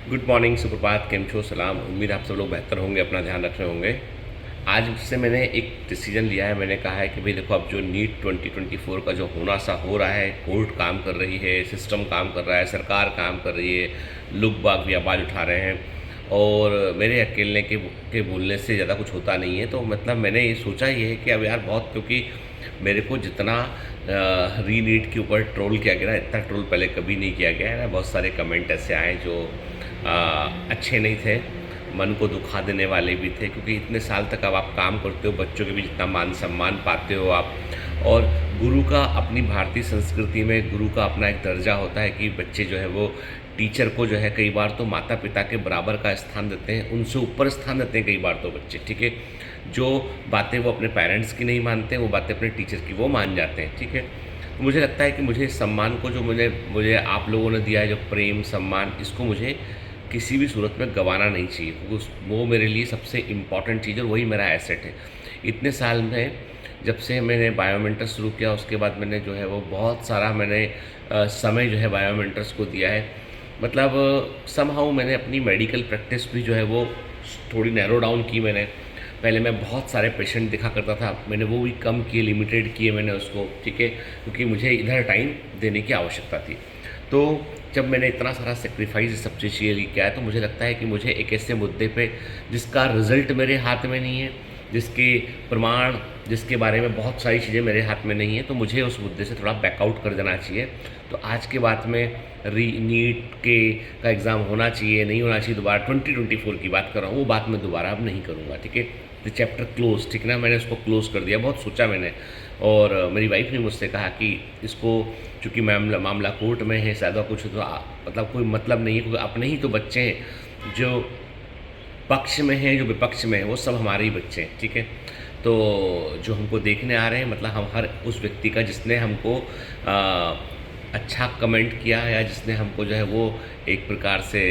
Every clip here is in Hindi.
गुड मॉर्निंग, सुप्रभात, केम छो, सलाम। उम्मीद आप सब लोग बेहतर होंगे, अपना ध्यान रख रहे होंगे। आज से मैंने एक डिसीजन लिया है। मैंने कहा है कि भाई देखो, अब जो नीट 2024 का जो होना सा हो रहा है, कोर्ट काम कर रही है, सिस्टम काम कर रहा है, सरकार काम कर रही है, लोग बाग भी आवाज़ उठा रहे हैं और मेरे अकेले के बोलने से ज़्यादा कुछ होता नहीं है। तो मतलब मैंने ये सोचा ये है कि अब यार बहुत, क्योंकि मेरे को जितना री नीट के ऊपर ट्रोल किया गया ना, इतना ट्रोल पहले कभी नहीं किया गया है ना। बहुत सारे कमेंट ऐसे आए जो अच्छे नहीं थे, मन को दुखा देने वाले भी थे, क्योंकि इतने साल तक अब आप काम करते हो, बच्चों के भी जितना मान सम्मान पाते हो आप, और गुरु का अपनी भारतीय संस्कृति में गुरु का अपना एक दर्जा होता है कि बच्चे जो है वो टीचर को जो है कई बार तो माता पिता के बराबर का स्थान देते हैं, उनसे ऊपर स्थान देते हैं कई बार तो बच्चे, ठीक है। जो बातें वो अपने पेरेंट्स की नहीं मानते, वो बातें अपने टीचर की वो मान जाते हैं, ठीक है। तो मुझे लगता है कि मुझे इस सम्मान को जो मुझे मुझे आप लोगों ने दिया है, जो प्रेम सम्मान, इसको मुझे किसी भी सूरत में गंवाना नहीं चाहिए, क्योंकि वो मेरे लिए सबसे इम्पॉर्टेंट चीज़ है, वही मेरा एसेट है। इतने साल में जब से मैंने बायोमेंटर्स शुरू किया, उसके बाद मैंने जो है वो बहुत सारा मैंने समय जो है बायोमेंटर्स को दिया है। मतलब समहाउ मैंने अपनी मेडिकल प्रैक्टिस भी जो है वो थोड़ी नैरो डाउन की मैंने। पहले मैं बहुत सारे पेशेंट दिखा करता था, मैंने वो भी कम किए, लिमिटेड किए मैंने उसको, ठीक है, क्योंकि मुझे इधर टाइम देने की आवश्यकता थी। तो जब मैंने इतना सारा सेक्रीफाइस सब चीज़ के लिए किया है, तो मुझे लगता है कि मुझे एक ऐसे मुद्दे पे जिसका रिज़ल्ट मेरे हाथ में नहीं है, जिसके प्रमाण, जिसके बारे में बहुत सारी चीज़ें मेरे हाथ में नहीं है, तो मुझे उस मुद्दे से थोड़ा बैकआउट कर देना चाहिए। तो आज के बाद में री नीट के का एग्ज़ाम होना चाहिए नहीं होना चाहिए, दोबारा 2024 की बात कर रहा हूँ, वो बात मैं दोबारा अब नहीं करूँगा, ठीक है। द चैप्टर क्लोज, ठीक ना, मैंने उसको क्लोज़ कर दिया। बहुत सोचा मैंने, और मेरी वाइफ ने मुझसे कहा कि इसको, चूँकि मामला कोर्ट में है, ज़्यादा कुछ तो मतलब कोई मतलब नहीं है, क्योंकि अपने ही तो बच्चे हैं, जो पक्ष में हैं, जो विपक्ष में हैं, वो सब हमारे ही बच्चे हैं, ठीक है। तो जो हमको देखने आ रहे हैं, मतलब हम हर उस व्यक्ति का जिसने हमको अच्छा कमेंट किया, या जिसने हमको जो है वो एक प्रकार से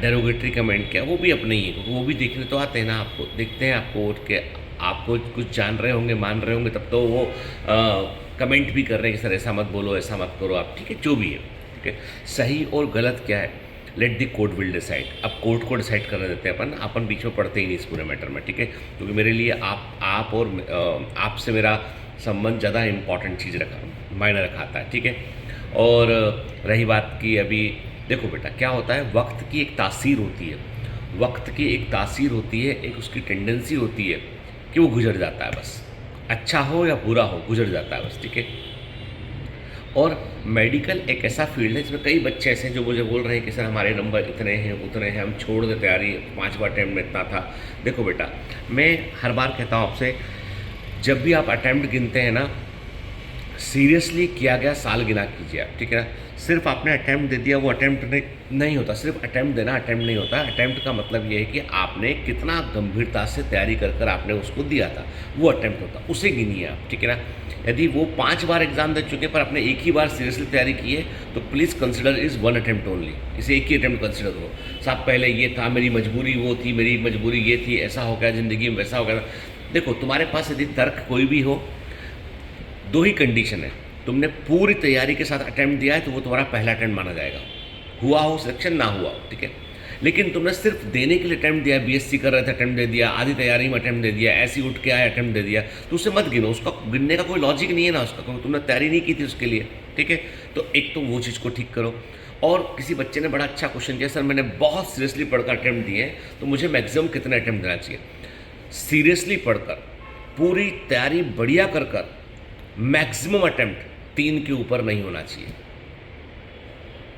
डेरोगेटरी कमेंट किया, वो भी अपने ही है, क्योंकि वो भी देखने तो आते हैं ना, आपको देखते हैं, आपको उठ के आपको कुछ जान रहे होंगे, मान रहे होंगे, तब तो वो कमेंट भी कर रहे हैं कि सर ऐसा मत बोलो, ऐसा मत करो आप, ठीक है, जो भी है, ठीक है। सही और गलत क्या है, let the court will decide. अब कोर्ट को डिसाइड करने देते हैं, अपन बीच में पढ़ते ही नहीं इस पूरे मैटर में, ठीक है, क्योंकि मेरे लिए आप और आपसे मेरा संबंध ज़्यादा इम्पॉर्टेंट चीज़ मायने रखाता है, ठीक है। और रही बात की, अभी देखो बेटा क्या होता है, वक्त की एक तासीर होती है, वक्त की एक तासीर होती है, एक उसकी टेंडेंसी होती है कि वो गुजर जाता है, बस अच्छा हो या बुरा हो, गुजर जाता है बस, ठीक है। और मेडिकल एक ऐसा फील्ड है जिसमें कई बच्चे ऐसे हैं जो मुझे बोल रहे हैं कि सर हमारे नंबर इतने हैं उतने हैं, हम छोड़ दे तैयारी, 5वां अटैम्प्ट में इतना था। देखो बेटा, मैं हर बार कहता हूँ आपसे, जब भी आप अटैम्प्ट गिनते हैं ना, सीरियसली किया गया साल गिना कीजिए आप, ठीक है ना। सिर्फ आपने अटैम्प्ट दे दिया, वो अटैम्प्ट नहीं होता। सिर्फ अटैम्प्ट देना अटैम्प्ट नहीं होता। अटैम्प्ट का मतलब ये है कि आपने कितना गंभीरता से तैयारी कर आपने उसको दिया था, वो अटैम्प्ट होता, उसे गिनिए आप, ठीक है ना। यदि वो 5 बार एग्जाम दे चुके पर आपने एक ही बार सीरियसली तैयारी की है, तो please consider is 1 attempt only, इसे एक ही अटैम्प्ट कंसिडर करो। साहब पहले ये था, मेरी मजबूरी वो थी, मेरी मजबूरी ये थी, ऐसा हो गया ज़िंदगी में, वैसा हो गया। देखो तुम्हारे पास यदि तर्क कोई भी हो, दो ही कंडीशन है, तुमने पूरी तैयारी के साथ अटैम्प्ट दिया है तो वो तुम्हारा पहला अटैम्प्ट माना जाएगा, हुआ हो सिलेक्शन ना हुआ हो, ठीक है। लेकिन तुमने सिर्फ देने के लिए अटैम्प्ट दिया, बीएससी कर रहे थे अटैम्प्ट दे दिया, आधी तैयारी में अटैम्प्ट दे दिया, ऐसी उठ के आए अटैम्प्ट दे दिया, तो उसे मत गिनो, उसका गिनने का कोई लॉजिक नहीं है ना उसका, क्योंकि तुमने तैयारी नहीं की थी उसके लिए, ठीक है। तो एक तो वो चीज़ को ठीक करो। और किसी बच्चे ने बड़ा अच्छा क्वेश्चन किया, सर मैंने बहुत सीरियसली पढ़कर अटैम्प्ट दिए हैं, तो मुझे मैक्सिमम कितने अटैम्प्ट देना चाहिए। सीरियसली पढ़कर, पूरी तैयारी बढ़िया कर मैक्सिमम अटैम्प्ट 3 के ऊपर नहीं होना चाहिए।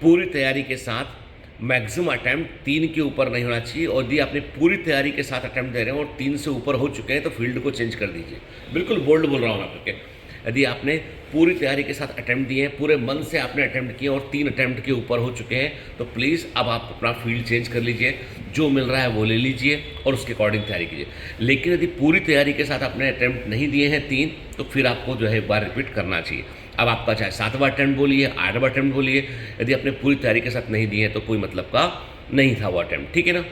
पूरी तैयारी के साथ मैक्सिमम अटैम्प्ट 3 के ऊपर नहीं होना चाहिए। और यदि आपने पूरी तैयारी के साथ अटैम्प्ट दे रहे हैं और 3 से ऊपर हो चुके हैं, तो फील्ड को चेंज कर दीजिए। बिल्कुल बोल्ड बोल रहा हूँ आप, ठीक है। यदि आपने पूरी तैयारी के साथ अटैम्प्ट दिए हैं, पूरे मन से आपने अटैम्प्ट किए और 3 अटैम्प्ट के ऊपर हो चुके हैं, तो प्लीज़ अब आप अपना फील्ड चेंज कर लीजिए, जो मिल रहा है वो ले लीजिए और उसके अकॉर्डिंग तैयारी कीजिए। लेकिन यदि पूरी तैयारी के साथ आपने अटैम्प्ट नहीं दिए हैं 3, तो फिर आपको जो है एक बार रिपीट करना चाहिए। अब आपका चाहे 7वां अटैम्प्ट बोलिए, 8वां अटैम्प्ट बोलिए, यदि आपने पूरी तैयारी के साथ नहीं दिए हैं तो कोई मतलब का नहीं था वो अटैम्प्ट, ठीक है ना।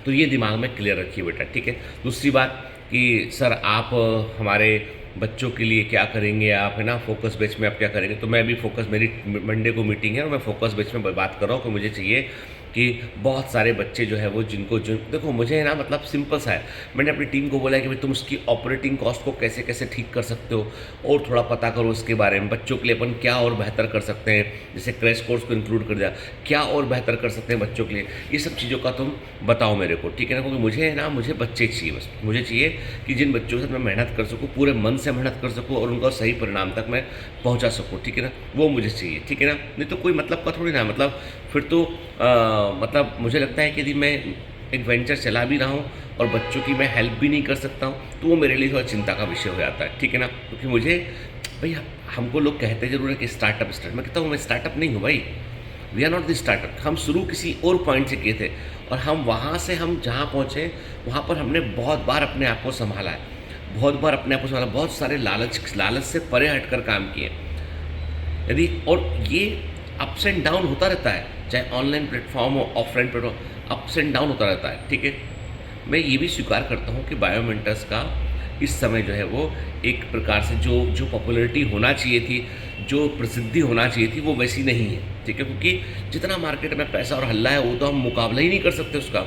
तो ये दिमाग में क्लियर रखिए बेटा, ठीक है। दूसरी बात कि सर आप हमारे बच्चों के लिए क्या करेंगे आप, है ना, फोकस बेच में आप क्या करेंगे। तो मैं भी फोकस, मेरी मंडे को मीटिंग है और मैं फोकस बेच में बात कर रहा हूँ कि मुझे चाहिए कि बहुत सारे बच्चे जो है वो जिनको जो देखो मुझे है ना मतलब सिंपल सा है, मैंने अपनी टीम को बोला है कि भाई तुम उसकी ऑपरेटिंग कॉस्ट को कैसे कैसे ठीक कर सकते हो और थोड़ा पता करो उसके बारे में, बच्चों के लिए अपन क्या और बेहतर कर सकते हैं, जैसे क्रैश कोर्स को इंक्लूड कर दिया, क्या और बेहतर कर सकते हैं बच्चों के लिए, ये सब चीज़ों का तुम बताओ मेरे को, ठीक है ना, क्योंकि मुझे है ना मुझे बच्चे चाहिए, बस मुझे चाहिए कि जिन बच्चों के साथ मैं मेहनत कर सकूँ, पूरे मन से मेहनत कर सकूँ और उनका सही परिणाम तक मैं पहुँचा सकूँ, ठीक है ना, वो मुझे चाहिए, ठीक है ना, नहीं तो कोई मतलब का थोड़ी ना, मतलब फिर तो मतलब मुझे लगता है कि यदि मैं एक वेंचर चला भी रहा हूँ और बच्चों की मैं हेल्प भी नहीं कर सकता हूँ तो वो मेरे लिए थोड़ा चिंता का विषय हो जाता है, ठीक है ना, क्योंकि मुझे भाई हमको लोग कहते जरूर है कि स्टार्टअप मैं कहता हूँ मैं स्टार्टअप नहीं हूँ भाई, we are not the startup, हम शुरू किसी और पॉइंट से किए थे और हम वहाँ से हम जहाँ पहुँचे वहाँ पर हमने बहुत बार अपने आप को संभाला है, बहुत बार अपने आप को संभाला, बहुत सारे लालच से परे हटकर काम किए यदि, और ये अप्स एंड डाउन होता रहता है, चाहे ऑनलाइन प्लेटफॉर्म हो offline platform, ups and down होता रहता है, ठीक है। मैं ये भी स्वीकार करता हूँ कि बायोमेंटर्स का इस समय जो है वो एक प्रकार से जो जो पॉपुलैरिटी होना चाहिए थी, जो प्रसिद्धि होना चाहिए थी वो वैसी नहीं है, ठीक है, क्योंकि जितना मार्केट में पैसा और हल्ला है वो तो हम मुकाबला ही नहीं कर सकते उसका,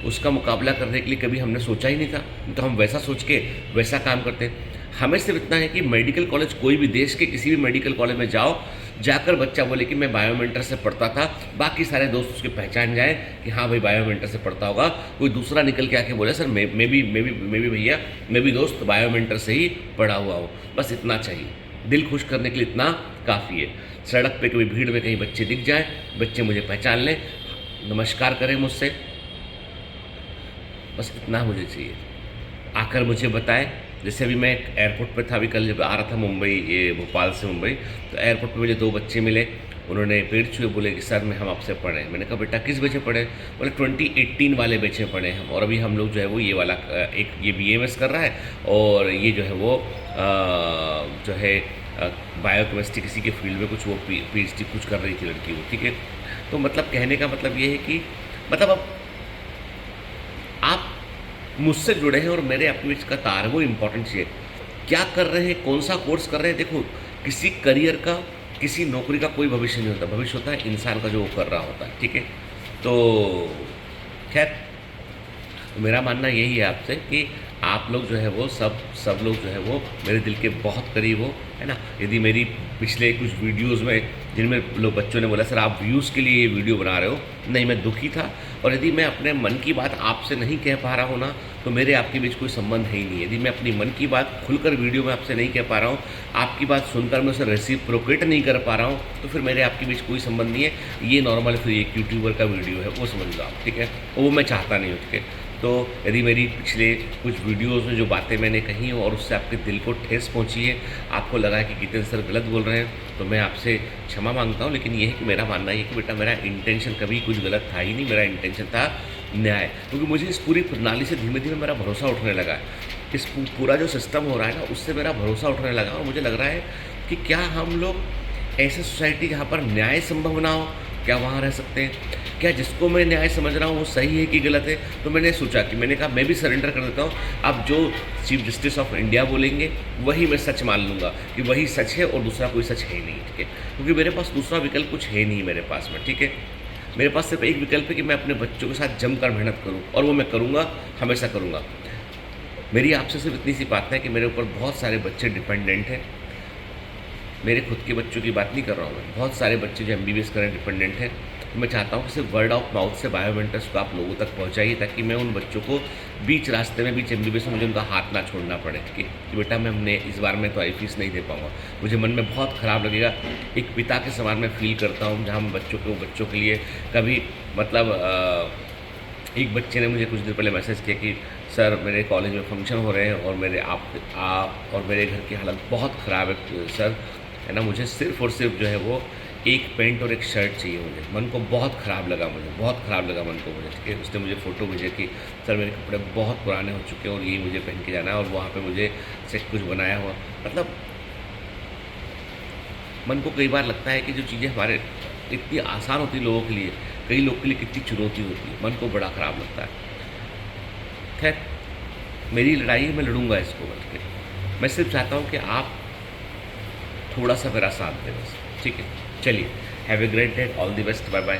उसका मुकाबला करने के लिए कभी हमने सोचा ही नहीं था, तो हम वैसा सोच के वैसा काम करते हैं। हमें सिर्फ इतना है कि मेडिकल कॉलेज, कोई भी देश के किसी भी मेडिकल कॉलेज में जाओ, जाकर बच्चा बोले कि मैं बायोमेंटर से पढ़ता था, बाकी सारे दोस्त उसके पहचान जाए कि हाँ भाई बायोमेंटर से पढ़ता होगा, कोई दूसरा निकल के आके बोले सर मैं भी भैया मैं भी दोस्त बायोमेंटर से ही पढ़ा हुआ हूँ, बस इतना चाहिए, दिल खुश करने के लिए इतना काफ़ी है। सड़क पे कभी भीड़ में कहीं बच्चे दिख जाए, बच्चे मुझे पहचान लें, नमस्कार करें मुझसे, बस इतना मुझे चाहिए, आकर मुझे बताएं। जैसे अभी मैं एयरपोर्ट पे था, अभी कल जब आ रहा था मुंबई, ये भोपाल से मुंबई, तो एयरपोर्ट पे मुझे 2 बच्चे मिले, उन्होंने पेड़ छुए, बोले कि सर मैं हम आपसे पढ़े। मैंने कहा बेटा किस बेचे पढ़े? बोले 2018 वाले बेचे पढ़े हम, और अभी हम लोग जो है वो ये वाला एक ये BMS कर रहा है और ये जो है वो जो है बायोकेमिस्ट्री किसी के फील्ड में कुछ वो PhD कुछ कर रही थी लड़की वो, ठीक है। तो मतलब कहने का मतलब ये है कि मतलब अब आप मुझसे जुड़े हैं और मेरे आपके बीच का तार है, वो इम्पोर्टेंट चीज़ है। क्या कर रहे हैं, कौन सा कोर्स कर रहे हैं, देखो किसी करियर का, किसी नौकरी का कोई भविष्य नहीं होता, भविष्य होता है इंसान का जो वो कर रहा होता है, ठीक है। तो खैर मेरा मानना यही है आपसे कि आप लोग जो है वो सब लोग जो है वो मेरे दिल के बहुत करीब हो, है ना। यदि मेरी पिछले कुछ वीडियोस में जिनमें लोग बच्चों ने बोला सर आप व्यूज़ के लिए ये वीडियो बना रहे हो, नहीं मैं दुखी था, और यदि मैं अपने मन की बात आपसे नहीं कह पा रहा हूँ ना तो मेरे आपके बीच कोई संबंध है ही नहीं। यदि मैं अपनी मन की बात खुलकर वीडियो में आपसे नहीं कह पा रहा हूँ, आपकी बात सुनकर मैं उसे रेसिप्रोकेट नहीं कर पा रहा हूँ, तो फिर मेरे आपके बीच कोई संबंध नहीं है। ये नॉर्मल फिर एक यूट्यूबर का वीडियो है, वो समझ लो आप, ठीक है, वो मैं चाहता नहीं हूँ, ठीक है। तो यदि मेरी पिछले कुछ वीडियोस में जो बातें मैंने कही हैं और उससे आपके दिल को ठेस पहुंची है, आपको लगा है कि जितेंद्र सर गलत बोल रहे हैं, तो मैं आपसे क्षमा मांगता हूं। लेकिन ये है कि मेरा मानना ये है कि बेटा मेरा इंटेंशन कभी कुछ गलत था ही नहीं, मेरा इंटेंशन था न्याय, क्योंकि मुझे इस पूरी प्रणाली से धीमे धीमे मेरा भरोसा उठने लगा है। इस पूरा जो सिस्टम हो रहा है ना, उससे मेरा भरोसा उठने लगा और मुझे लग रहा है कि क्या हम लोग ऐसे सोसाइटी जहाँ पर न्याय संभव ना हो, क्या वहाँ रह सकते हैं? क्या जिसको मैं न्याय समझ रहा हूँ वो सही है कि गलत है? तो मैंने सोचा कि मैंने कहा मैं भी सरेंडर कर देता हूँ, अब जो चीफ जस्टिस ऑफ इंडिया बोलेंगे वही मैं सच मान लूँगा कि वही सच है और दूसरा कोई सच है नहीं, ठीक है, क्योंकि मेरे पास दूसरा विकल्प कुछ है नहीं मेरे पास में, ठीक है। मेरे पास सिर्फ एक विकल्प है कि मैं अपने बच्चों के साथ जमकर मेहनत करूँ, और वो मैं करूँगा, हमेशा करूँगा। मेरी आपसे सिर्फ इतनी सी बात है कि मेरे ऊपर बहुत सारे बच्चे डिपेंडेंट हैं, मेरे खुद के बच्चों की बात नहीं कर रहा हूँ मैं, बहुत सारे बच्चे जो MBBS करें डिपेंडेंट हैं। तो मैं चाहता हूँ कि सिर्फ वर्ड ऑफ माउथ से बायोमेंटर्स को आप लोगों तक पहुँचाइए, ताकि मैं उन बच्चों को बीच रास्ते में, बीच MBBS में मुझे उनका हाथ ना छोड़ना पड़े कि बेटा मैं हमने इस बार में तो आई फीस नहीं दे पाऊँगा। मुझे मन में बहुत ख़राब लगेगा, एक पिता के समान मैं फील करता हूँ, जहाँ मैं बच्चों के लिए कभी मतलब एक बच्चे ने मुझे कुछ दिन पहले मैसेज किया कि सर मेरे कॉलेज में फंक्शन हो रहे हैं और मेरे आप और मेरे घर की हालत बहुत ख़राब है सर, है ना, मुझे सिर्फ़ और सिर्फ जो है वो एक पैंट और एक शर्ट चाहिए। मुझे मन को बहुत ख़राब लगा, मुझे बहुत ख़राब लगा मन को मुझे, ठीक है। उसने मुझे फ़ोटो भेजे कि सर मेरे कपड़े बहुत पुराने हो चुके हैं और यही मुझे पहन के जाना है, और वहाँ पे मुझे से कुछ बनाया हुआ, मतलब मन को कई बार लगता है कि जो चीज़ें हमारे इतनी आसान होती लोगों के लिए, कई लोग के लिए कितनी चुनौती होती है, मन को बड़ा ख़राब लगता है। खैर मेरी लड़ाई है, मैं लड़ूंगा इसको बल्कि के, मैं सिर्फ चाहता हूँ कि आप थोड़ा सा मेरा साथ दें बस, ठीक है। चलिए, have a great day, all the best, bye bye.